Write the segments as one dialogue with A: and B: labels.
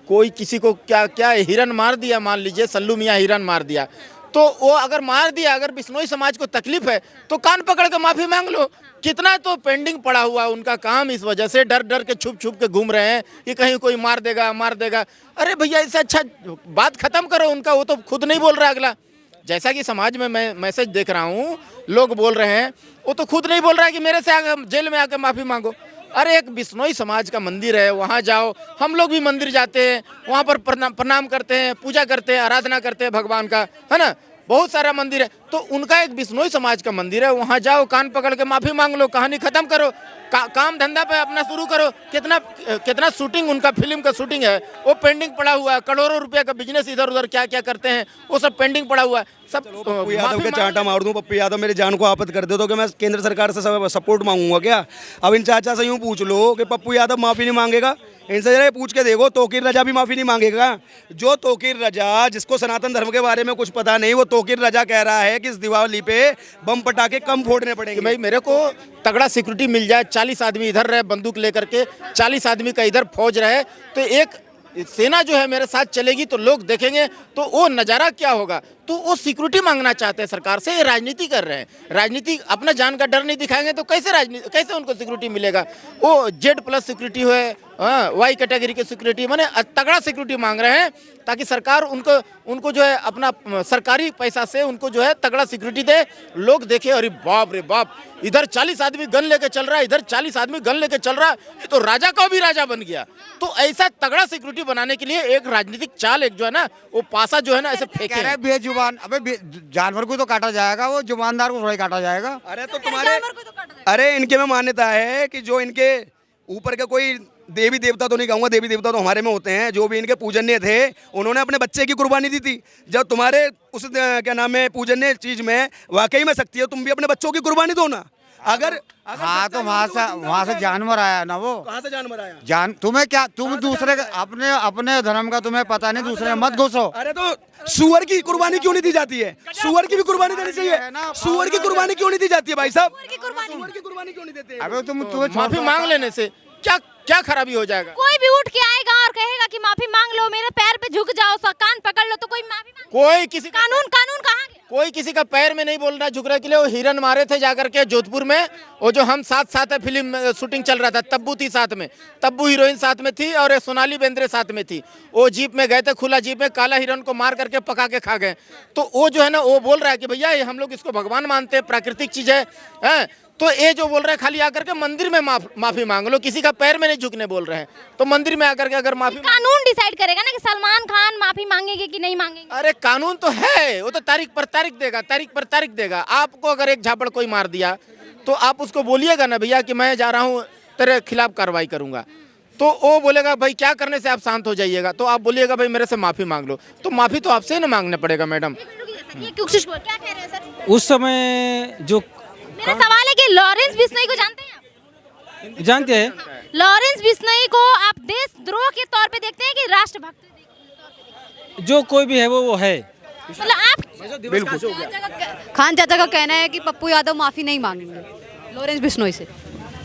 A: कोई किसी को क्या क्या हिरन मार दिया, मान लीजिए सल्लू मियाँ हिरन मार दिया, तो वो अगर मार दिया, अगर बिश्नोई समाज को तकलीफ है तो कान पकड़ के माफ़ी मांग लो। कितना तो पेंडिंग पड़ा हुआ है उनका काम, इस वजह से डर डर के छुप छुप के घूम रहे हैं कि कहीं कोई मार देगा मार देगा। अरे भैया इससे अच्छा बात खत्म करो उनका, वो तो खुद नहीं बोल रहा अगला। जैसा कि समाज में मैं मैसेज देख रहा हूँ, लोग बोल रहे हैं, वो तो खुद नहीं बोल रहा है कि मेरे से आगे जेल में आके माफ़ी मांगो। अरे एक बिश्नोई समाज का मंदिर है, वहाँ जाओ, हम लोग भी मंदिर जाते हैं, वहाँ पर प्रणाम करते हैं, पूजा करते हैं, आराधना करते हैं भगवान का, है ना। बहुत सारा मंदिर है, तो उनका एक बिश्नोई समाज का मंदिर है, वहाँ जाओ, कान पकड़ के माफ़ी मांग लो, कहानी खत्म करो, काम धंधा पे अपना शुरू करो। कितना कितना शूटिंग, उनका फिल्म का शूटिंग है वो पेंडिंग पड़ा हुआ है, करोड़ों रुपए का बिजनेस इधर उधर क्या क्या करते हैं वो सब पेंडिंग पड़ा हुआ है। सब
B: पप्पू यादव के चांटा मार दूं, पप्पू यादव मेरी जान को आपत कर दे तो कि मैं केंद्र सरकार से सपोर्ट मांगूंगा क्या? अब इन चाचा से यूँ पूछ लो कि पप्पू यादव माफ़ी नहीं मांगेगा, इनसे जरा पूछ के देखो, तोकीर रजा भी माफ़ी नहीं मांगेगा। जो तोकीर रजा, जिसको सनातन धर्म के बारे में कुछ पता नहीं, वो तोकीर रजा कह रहा है कि इस दिवाली पे बम पटाखे कम फोड़ने पड़ेंगे।
A: भाई मेरे को तगड़ा सिक्योरिटी मिल जाए, 40 आदमी इधर रहे बंदूक लेकर के, 40 आदमी का इधर फौज रहे, तो एक सेना जो है मेरे साथ चलेगी तो लोग देखेंगे तो वो नज़ारा क्या होगा। तो वो सिक्योरिटी मांगना चाहते हैं सरकार से, ये राजनीति कर रहे हैं। राजनीति अपना जान का डर नहीं दिखाएंगे तो कैसे राजनीति, कैसे उनको सिक्योरिटी मिलेगा? वो Z+ सिक्योरिटी है, Y कैटेगरी की सिक्योरिटी, माने तगड़ा सिक्योरिटी मांग रहे हैं ताकि सरकार उनको जो है अपना सरकारी पैसा से उनको जो है तगड़ा सिक्योरिटी दे, लोग देखे अरे बाप रे बाप, इधर 40 आदमी गन लेके चल रहा है, इधर 40 आदमी गन लेके चल रहा है, ये तो राजा का भी राजा बन गया। तो ऐसा तगड़ा सिक्योरिटी बनाने के लिए एक राजनीतिक चाल, एक जो है ना वो पासा जो है ना ऐसे फेंके।
C: बेजुबान, अबे जानवर को तो काटा जाएगा, वो जुबानदार को थोड़ा काटा जाएगा।
B: अरे तो तुम्हारे, अरे इनके में मान्यता है कि जो इनके ऊपर का कोई देवी देवता, तो नहीं कहूँगा, देवी देवता तो हमारे में होते हैं, जो भी इनके पूजनीय थे उन्होंने अपने बच्चे की कुर्बानी दी थी। जब तुम्हारे उस क्या नाम है पूजनीय चीज में वाकई में शक्ति है, तुम भी अपने बच्चों की कुर्बानी दो ना। अगर
C: हाँ तो वहाँ से जानवर आया ना, वो
B: कहाँ से जानवर आया?
C: तुम्हें क्या, तुम दूसरे अपने धर्म का तुम्हें पता नहीं, दूसरे में मत घुसो।
B: अरे तो सुअर की कुर्बानी क्यों नहीं दी जाती है? सुअर की भी कुर्बानी देनी चाहिए। सुअर की कुर्बानी क्यों नहीं दी जाती है भाई साहब? सुअर की कुर्बानी क्यों नहीं देते?
C: अबे तुम्हें
A: माफी मांग लेने से क्या क्या खराबी हो जाएगा?
D: कोई भी उठ के आएगा और कहेगा कि माफी मांग लो, मेरे पैर पे झुक जाओ, कान पकड़ लो, तो कोई माफी मांग,
A: कोई किसी
D: कानून कहाँ गया?
A: कोई किसी का पैर में नहीं बोल रहा झुकने के लिए। वो हिरन मारे थे जाकर के जोधपुर में, वो जो हम साथ है फिल्म शूटिंग चल रहा था, तब्बू थी साथ में, तब्बू हीरोइन साथ में थी और सोनाली बेंद्रे साथ में थी। वो जीप में गए थे, खुला जीप में, काला हिरन को मार करके पका के खा गए। तो वो जो है ना वो बोल रहा है कि भैया ये हम लोग इसको भगवान मानते हैं, प्राकृतिक चीज है। तो ये जो बोल रहे हैं खाली आकर के मंदिर में माफी मांग लो, किसी का पैर में नहीं झुकने बोल रहे हैं, तो मंदिर में आकर के अगर माफी,
D: कानून डिसाइड करेगा ना कि सलमान खान माफी मांगेंगे कि नहीं मांगेंगे।
A: अरे कानून तो है, वो तो तारीख पर तारीख देगा। आपको अगर एक झापड़ कोई मार दिया तो आप उसको बोलिएगा ना भैया कि मैं जा रहा हूँ तेरे खिलाफ कार्रवाई करूंगा, तो वो बोलेगा भाई क्या करने से आप शांत हो जाइएगा, तो आप बोलिएगा भाई मेरे से माफी मांग लो, तो माफी तो आपसे ना मांगने पड़ेगा मैडम।
D: क्या कह रहे हैं सर?
E: उस समय जो
D: मेरा सवाल है कि लॉरेंस बिश्नोई को जानते हैं आप?
E: जानते हैं,
D: लॉरेंस बिश्नोई को आप देशद्रोह के तौर पे देखते हैं कि राष्ट्रभक्त?
E: जो कोई भी है वो है।
D: मतलब आप
B: बिल्कुल।
F: खान चाचा का कहना है कि पप्पू यादव माफी नहीं मांगेंगे लॉरेंस बिश्नोई से।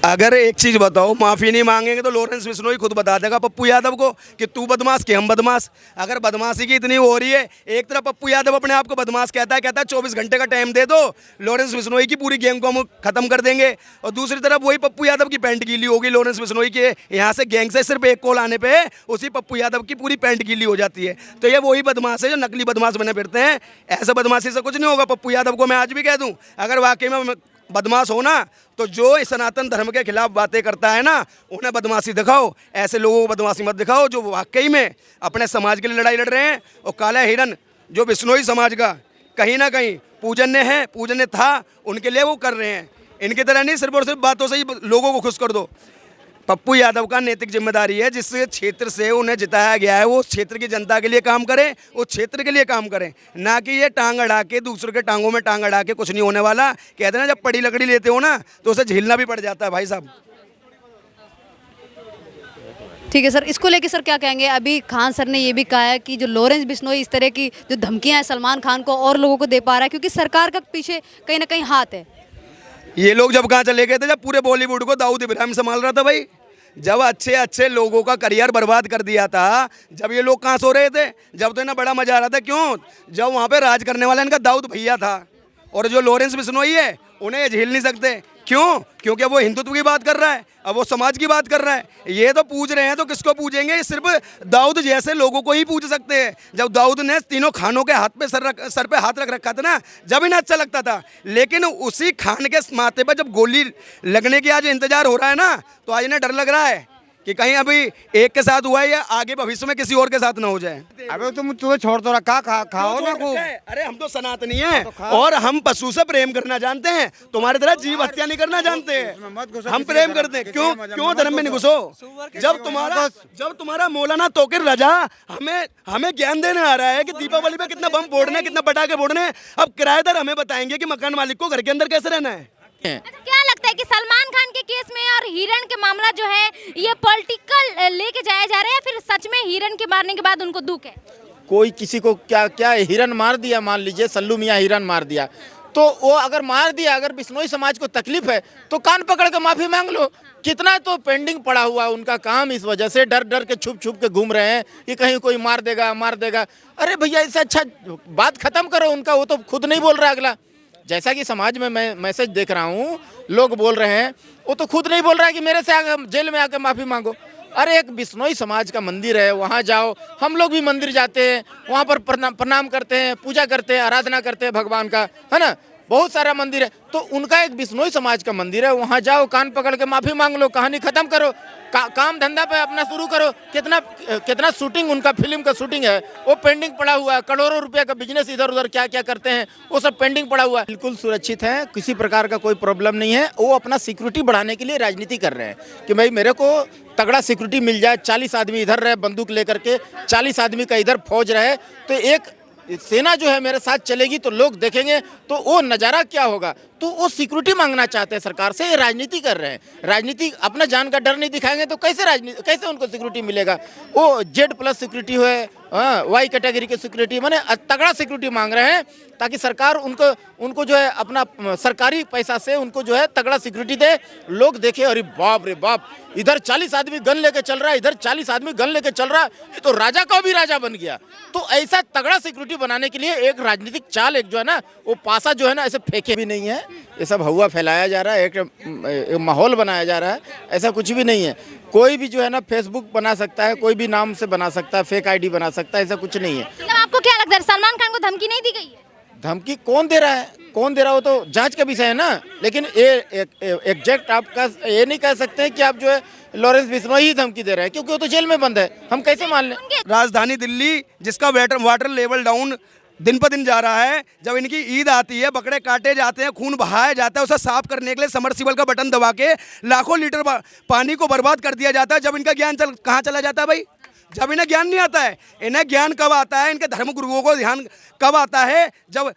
B: अगर एक चीज बताओ, माफी नहीं मांगेंगे तो लॉरेंस बिश्नोई खुद बता देगा पप्पू यादव को कि तू बदमाश कि हम बदमाश। अगर बदमाशी की इतनी हो रही है, एक तरफ पप्पू यादव अपने आप को बदमाश कहता है 24 घंटे का टाइम दे दो, लॉरेंस बिश्नोई की पूरी गैंग को हम खत्म कर देंगे, और दूसरी तरफ वही पप्पू यादव की पैंट गीली होगी लॉरेंस बिश्नोई के यहाँ से गैंग से सिर्फ एक कॉल आने पे उसी पप्पू यादव की पूरी पैंट गीली हो जाती है। तो ये वही बदमाश है जो नकली बदमाश बने फिरते हैं। ऐसा बदमाशी से कुछ नहीं होगा। पप्पू यादव को मैं आज भी कह दूँ, अगर वाकई में बदमाश हो ना तो जो इस सनातन धर्म के खिलाफ बातें करता है ना, उन्हें बदमाशी दिखाओ। ऐसे लोगों को बदमाशी मत दिखाओ जो वाकई में अपने समाज के लिए लड़ाई लड़ रहे हैं। और काला हिरन जो बिश्नोई समाज का कहीं ना कहीं पूजन्य है, पूजन्य था, उनके लिए वो कर रहे हैं। इनकी तरह नहीं सिर्फ और सिर्फ बातों से ही लोगों को खुश कर दो। पप्पू यादव का नैतिक जिम्मेदारी है, जिस क्षेत्र से उन्हें जिताया गया है वो उस क्षेत्र की जनता के लिए काम करें, उस क्षेत्र के लिए काम करें, ना कि ये टांग अड़ा के दूसरों के टांगों में टांग अड़ा के कुछ नहीं होने वाला। कहते हैं ना जब बड़ी लकड़ी लेते हो ना तो उसे झेलना भी पड़ जाता है भाई साहब।
F: ठीक है सर, इसको लेके सर क्या कहेंगे? अभी खान सर ने ये भी कहा है कि जो लॉरेंस बिश्नोई इस तरह की जो धमकियां हैं सलमान खान को और लोगों को दे पा रहा है क्योंकि सरकार का पीछे कहीं ना कहीं हाथ है।
B: ये लोग जब कहाँ चले गए थे, जब पूरे बॉलीवुड को दाऊद इब्राहिम संभाल रहा था भाई। जब अच्छे अच्छे लोगों का करियर बर्बाद कर दिया था, जब ये लोग कहाँ सो रहे थे, जब तो इन्हें बड़ा मजा आ रहा था। क्यों? जब वहाँ पे राज करने वाला इनका दाऊद भैया था, और जो लॉरेंस बिश्नोई है उन्हें ये झेल नहीं सकते। क्यों? क्योंकि वो हिंदुत्व की बात कर रहा है, अब वो समाज की बात कर रहा है। ये तो पूछ रहे हैं तो किसको पूछेंगे? सिर्फ दाऊद जैसे लोगों को ही पूछ सकते हैं। जब दाऊद ने तीनों खानों के हाथ पे सर पे हाथ रख रखा था ना, जब इन्हें अच्छा लगता था। लेकिन उसी खान के माथे पर जब गोली लगने की आज इंतजार हो रहा है ना, तो आज इन्हें डर लग रहा है कि कहीं अभी एक के साथ हुआ है या आगे भविष्य में किसी और के साथ ना हो जाए।
C: अबे तुम्हें छोड़ तो रखा, खाओ ना खूब।
B: अरे हम तो सनातनी हैं और हम पशु से प्रेम करना जानते हैं, तुम्हारे तरह जीव हत्या नहीं करना जानते हैं। हम प्रेम करते हैं। क्यों धर्म में नहीं घुसो? जब तुम्हारा मौलाना तोकिर रजा हमें ज्ञान देने आ रहा है कि दीपावली में कितना बम फोड़ने, कितना पटाखे फोड़ने, अब किराएदार हमें बताएंगे कि मकान मालिक को घर के अंदर कैसे रहना है।
D: अच्छा, क्या लगता है कि सलमान खान के केस में और हिरण के मामला जो है ये पॉलिटिकल लेके जाया जा रहा है या फिर सच में हिरण के मारने के बाद उनको दुख है?
A: कोई किसी को क्या हिरन मार दिया, मान लीजिए सल्लू मियाँ हिरन मार दिया, तो वो अगर मार दिया, अगर बिश्नोई समाज को तकलीफ है तो कान पकड़ के माफी मांग लो। कितना तो पेंडिंग पड़ा हुआ उनका काम, इस वजह से डर डर के छुप के घूम रहे हैं कि कहीं कोई मार देगा। अरे भैया, इससे अच्छा बात खत्म करो उनका, वो तो खुद नहीं बोल रहा अगला। जैसा कि समाज में मैं मैसेज देख रहा हूँ, लोग बोल रहे हैं, वो तो खुद नहीं बोल रहा है कि मेरे से आगे जेल में आके माफ़ी मांगो। अरे एक बिश्नोई समाज का मंदिर है, वहाँ जाओ। हम लोग भी मंदिर जाते हैं, वहाँ पर प्रणाम करते हैं, पूजा करते हैं, आराधना करते हैं भगवान का, है ना। बहुत सारा मंदिर है, तो उनका एक बिश्नोई समाज का मंदिर है, वहाँ जाओ, कान पकड़ के माफ़ी मांग लो, कहानी ख़त्म करो, काम धंधा पे अपना शुरू करो। कितना शूटिंग, उनका फिल्म का शूटिंग है वो पेंडिंग पड़ा हुआ है। करोड़ों रुपए का बिजनेस इधर उधर क्या क्या करते हैं, वो सब पेंडिंग पड़ा हुआ है। बिल्कुल सुरक्षित है, किसी प्रकार का कोई प्रॉब्लम नहीं है। वो अपना सिक्योरिटी बढ़ाने के लिए राजनीति कर रहे हैं कि भाई मेरे को तगड़ा सिक्योरिटी मिल जाए, 40 आदमी इधर रहे बंदूक लेकर के, 40 आदमी का इधर फौज रहे, तो एक सेना जो है मेरे साथ चलेगी तो लोग देखेंगे, तो वो नज़ारा क्या होगा। तो वो सिक्योरिटी मांगना चाहते हैं सरकार से, ये राजनीति कर रहे हैं। राजनीति अपना जान का डर नहीं दिखाएंगे तो कैसे उनको सिक्योरिटी मिलेगा। वो Z+ सिक्योरिटी है, Y कैटेगरी की सिक्योरिटी, माने तगड़ा सिक्योरिटी मांग रहे हैं ताकि सरकार उनको जो है अपना सरकारी पैसा से उनको जो है तगड़ा सिक्योरिटी दे, लोग देखे अरे बाप रे बाप, इधर 40 आदमी गन लेके चल रहा है, इधर 40 आदमी गन लेके चल रहा है, ये तो राजा का भी राजा बन गया। तो ऐसा तगड़ा सिक्योरिटी बनाने के लिए एक राजनीतिक चाल, एक जो है ना वो पासा जो है ना ऐसे फेंके भी नहीं है, ये सब हवा फैलाया जा रहा है, एक माहौल बनाया जा रहा है, ऐसा कुछ भी नहीं है। कोई भी जो है ना फेसबुक बना सकता है, कोई भी नाम से बना सकता है, फेक ID बना सकता है, ऐसा कुछ नहीं है।
D: मतलब आपको क्या लगता है सलमान खान को धमकी नहीं दी गई है?
A: धमकी कौन दे रहा है, कौन दे रहा हो तो जांच का विषय है ना। लेकिन एग्जैक्ट आपका ये नहीं कह सकते हैं कि आप जो है लॉरेंस बिश्नोई ही धमकी दे रहे हैं, क्योंकि वो तो जेल में बंद है, हम कैसे मान लें।
B: राजधानी दिल्ली जिसका वाटर लेवल डाउन दिन पर दिन जा रहा है, जब इनकी ईद आती है, बकरे काटे जाते हैं, खून बहाया जाता है, उसे साफ करने के लिए समरसीबल का बटन दबा के लाखों लीटर पानी को बर्बाद कर दिया जाता है। जब इनका ज्ञान कहाँ चला जाता है भाई? जब इन्हें ज्ञान नहीं आता है। इन्हें ज्ञान कब आता है, इनके धर्म गुरुओं को ध्यान कब आता है? जब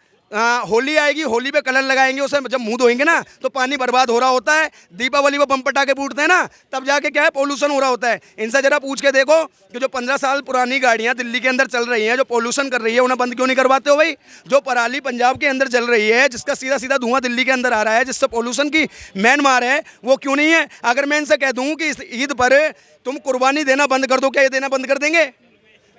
B: होली आएगी, होली पे कलर लगाएंगे, उसे जब मुंह धोएंगे ना तो पानी बर्बाद हो रहा होता है। दीपावली में बम पटाखे फूटते हैं ना, तब जाके क्या है, पोल्यूशन हो रहा होता है। इनसे जरा पूछ के देखो कि जो 15 साल पुरानी गाड़ियां दिल्ली के अंदर चल रही हैं, जो पोल्यूशन कर रही है, उन्हें बंद क्यों नहीं करवाते हो भाई? जो पराली पंजाब के अंदर चल रही है, जिसका सीधा सीधा धुआं दिल्ली के अंदर आ रहा है, जिससे पोल्यूशन की म्यांमार है, वो क्यों नहीं है? अगर मैं इनसे कह दूँ कि इस ईद पर तुम कुर्बानी देना बंद कर दो, क्या ये देना बंद कर देंगे?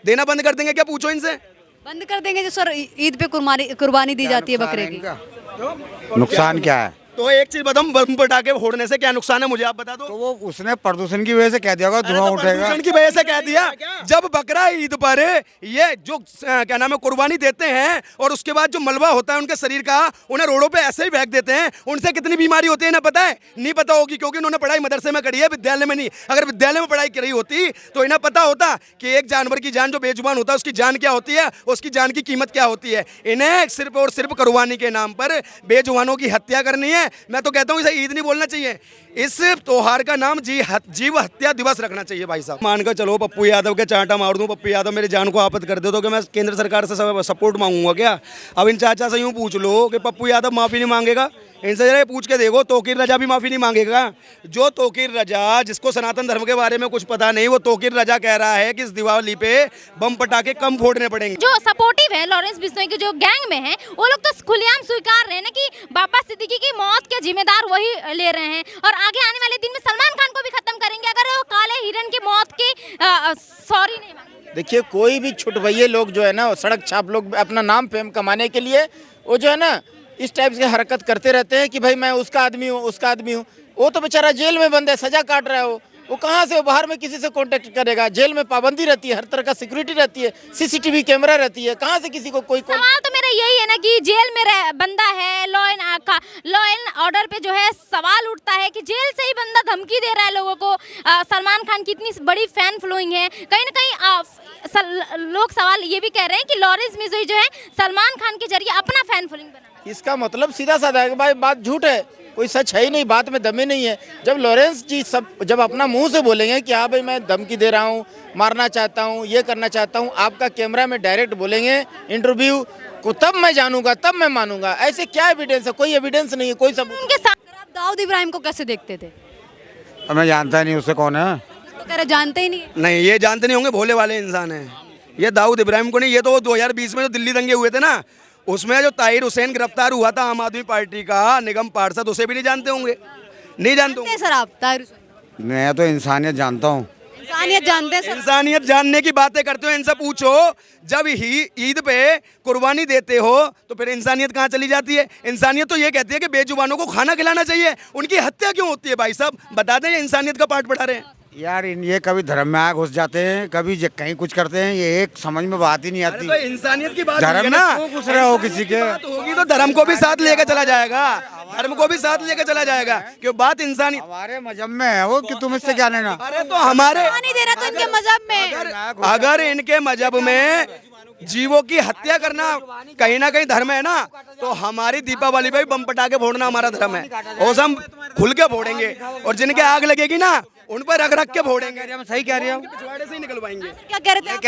B: देना बंद कर देंगे क्या? पूछो इनसे।
F: बंद कर देंगे जो सर ईद पे कुर्बानी दी जाती है बकरे की।
C: नुकसान क्या है?
B: तो एक चीज बताओ, बम पटाखे फोड़ने से क्या नुकसान है, मुझे आप बता दो।
C: तो वो उसने प्रदूषण की वजह से कह दिया होगा, धुआं उठेगा।
B: प्रदूषण की वजह से कह दिया। जब बकरा ईद पर ये जो क्या नाम है कुर्बानी देते हैं और उसके बाद जो मलबा होता है उनके शरीर का, उन्हें रोडों पे ऐसे ही फेंक देते हैं, उनसे कितनी बीमारी होती है ना पता है? नहीं पता होगी, क्योंकि उन्होंने पढ़ाई मदरसे में करी है, विद्यालय में नहीं। अगर विद्यालय में पढ़ाई करी होती तो इन्हें पता होता कि एक जानवर की जान जो बेजुबान होता है उसकी जान क्या होती है, उसकी जान की कीमत क्या होती है। इन्हें सिर्फ और सिर्फ कुर्बानी के नाम पर बेजुबानों की हत्या करनी है। मैं तो कहता हूँ इसे ईद नहीं बोलना चाहिए, इस त्योहार का नाम जीव हत्या दिवस रखना चाहिए भाई साहब। मानकर चलो पप्पू यादव के चांटा मार दूं, पप्पू यादव मेरी जान को आपत कर दे तो क्या मैं केंद्र सरकार से सपोर्ट मांगूंगा क्या? अब इन चाचा से यूँ पूछ लो कि पप्पू यादव माफ़ी नहीं मांगेगा, इनसे जरा पूछ के देखो तोकीर रजा भी माफ़ी नहीं मांगेगा। जो तोकीर रजा, जिसको सनातन धर्म के बारे में कुछ पता नहीं, वो तोकीर रजा कह रहा है कि इस दिवाली पे बम पटाखे कम फोड़ने पड़ेंगे।
D: जो सपोर्टिव है लॉरेंस बिश्नोई के, जो गैंग में है, वो लोग तो खुलेआम स्वीकार रहे हैं ना कि बाबा सिद्दीकी की मौत के जिम्मेदार वही ले रहे हैं। और आगे आने वाले दिन में सलमान खान को भी खत्म करेंगे अगर वो काले हिरन की मौत की सॉरी नहीं मांगे?
A: देखिए कोई भी छुटभइये लोग जो है ना, सड़क छाप लोग अपना नाम फेम कमाने के लिए वो जो है ना इस टाइप की हरकत करते रहते हैं कि भाई मैं उसका आदमी हूँ, उसका आदमी हूँ। वो तो बेचारा जेल में बंद है, सजा काट रहा है। वो कहाँ से बाहर में किसी से कांटेक्ट करेगा? जेल में पाबंदी रहती है, हर तरह का सिक्योरिटी रहती है, सीसीटीवी कैमरा रहती है, कहाँ से किसी को कोई
D: सवाल तो मेरा यही है ना कि जेल में बंदा है, लॉ एंड ऑर्डर पे जो है सवाल उठता है कि जेल से ही बंदा धमकी दे रहा है लोगों को। सलमान खान की इतनी बड़ी फैन फॉलोइंग है, कहीं ना कहीं लोग सवाल ये भी कह रहे हैं कि लॉरेंस मिजोई जो है सलमान खान के जरिए अपना फैन फॉलोइंग बना।
A: इसका मतलब सीधा साधा है कि भाई बात झूठ है, कोई सच है ही नहीं, बात में दम ही नहीं है। जब लॉरेंस जी जब अपना मुंह से बोलेंगे कि हाँ भाई मैं धमकी दे रहा हूँ, मारना चाहता हूँ, ये करना चाहता हूँ, आपका कैमरा में डायरेक्ट बोलेंगे इंटरव्यू को, तब मैं जानूंगा, तब मैं मानूंगा। ऐसे क्या एविडेंस है? कोई एविडेंस नहीं है, कोई सबूत।
D: उनके साथ
F: आप दाऊद इब्राहिम को कैसे देखते थे?
C: मैं जानता ही नहीं उससे कौन है।
F: तो कह रहे जानते ही नहीं है।
B: नहीं, ये जानते नहीं होंगे, भोले वाले इंसान हैं ये। दाऊद इब्राहिम को नहीं, ये तो वो 2020 में जो दिल्ली दंगे हुए थे ना, उसमें जो ताहिर हुसैन गिरफ्तार हुआ था आम आदमी पार्टी का निगम पार्षद, उसे भी नहीं जानते होंगे। नहीं जानते
F: जानते हैं सर आप ताहिर हुसैन?
C: मैं तो इंसानियत जानता हूँ।
F: इंसानियत जानते हैं सर?
B: इंसानियत जानने की बातें करते हो, इनसे पूछो जब ईद पे कुर्बानी देते हो तो फिर इंसानियत कहाँ चली जाती है? इंसानियत तो ये कहती है कि बेजुबानों को खाना खिलाना चाहिए, उनकी हत्या क्यों होती है? भाई साहब बता दें, ये इंसानियत का पाठ पढ़ा रहे हैं।
C: यार ये कभी धर्म में घुस जाते हैं, कभी कहीं कुछ करते हैं, ये एक समझ में बात ही नहीं आती।
B: तो इंसानियत की बात
C: धर्म
B: होगी
C: ना
B: ना,
C: क्यों घुस रहे हो किसी के?
B: बात होगी तो धर्म को भी साथ लेकर चला जाएगा, धर्म को भी साथ लेकर चला जाएगा, क्यों बात इंसानी।
C: हमारे मजहब में है वो कि तुम इससे क्या लेना?
B: अरे तो हमारे
F: नहीं दे रहा तो इनके मजहब में।
B: अगर इनके मजहब में जीवों की हत्या करना कहीं ना कहीं धर्म है ना, तो हमारी दीपावली पे भी बम पटाखे फोड़ना हमारा धर्म है। और हम खुल के फोड़ेंगे, और जिनके आग लगेगी ना उन पर रख रख के फोड़ेंगे।
C: हम सही कह रहे हो।
B: पिछवाड़े से ही निकलवाएंगे।
F: क्या कह रहे थे आप?